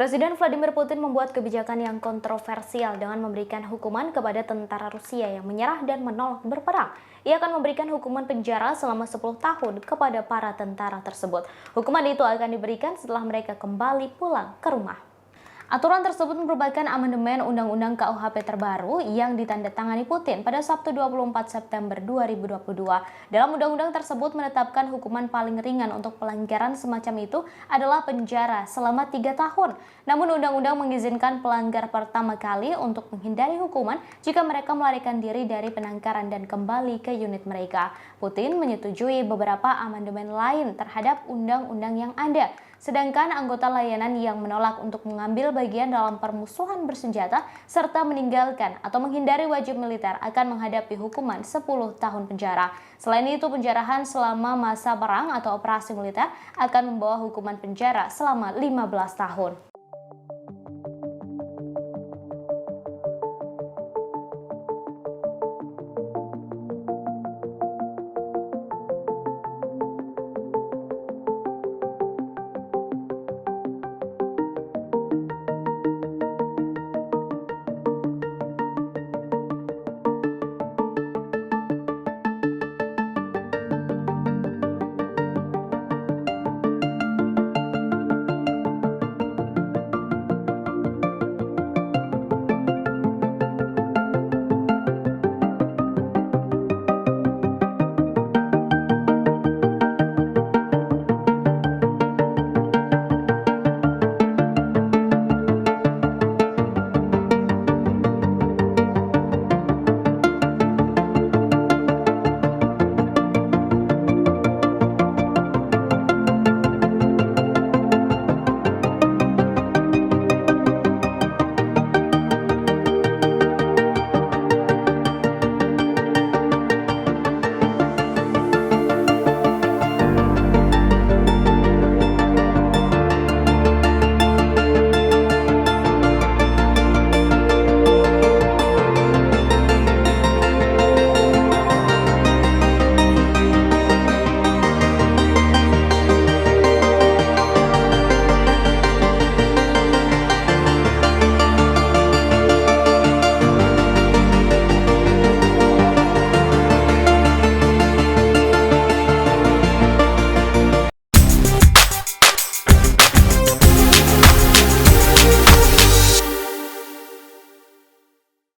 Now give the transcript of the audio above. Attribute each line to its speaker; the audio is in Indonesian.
Speaker 1: Presiden Vladimir Putin membuat kebijakan yang kontroversial dengan memberikan hukuman kepada tentara Rusia yang menyerah dan menolak berperang. Ia akan memberikan hukuman penjara selama 10 tahun kepada para tentara tersebut. Hukuman itu akan diberikan setelah mereka kembali pulang ke rumah. Aturan tersebut merupakan amandemen Undang-Undang KUHP terbaru yang ditandatangani Putin pada Sabtu 24 September 2022. Dalam undang-undang tersebut menetapkan hukuman paling ringan untuk pelanggaran semacam itu adalah penjara selama 3 tahun. Namun undang-undang mengizinkan pelanggar pertama kali untuk menghindari hukuman jika mereka melarikan diri dari penangkaran dan kembali ke unit mereka. Putin menyetujui beberapa amandemen lain terhadap undang-undang yang ada. Sedangkan anggota layanan yang menolak untuk mengambil bagian dalam permusuhan bersenjata serta meninggalkan atau menghindari wajib militer akan menghadapi hukuman 10 tahun penjara. Selain itu, penjarahan selama masa perang atau operasi militer akan membawa hukuman penjara selama 15 tahun.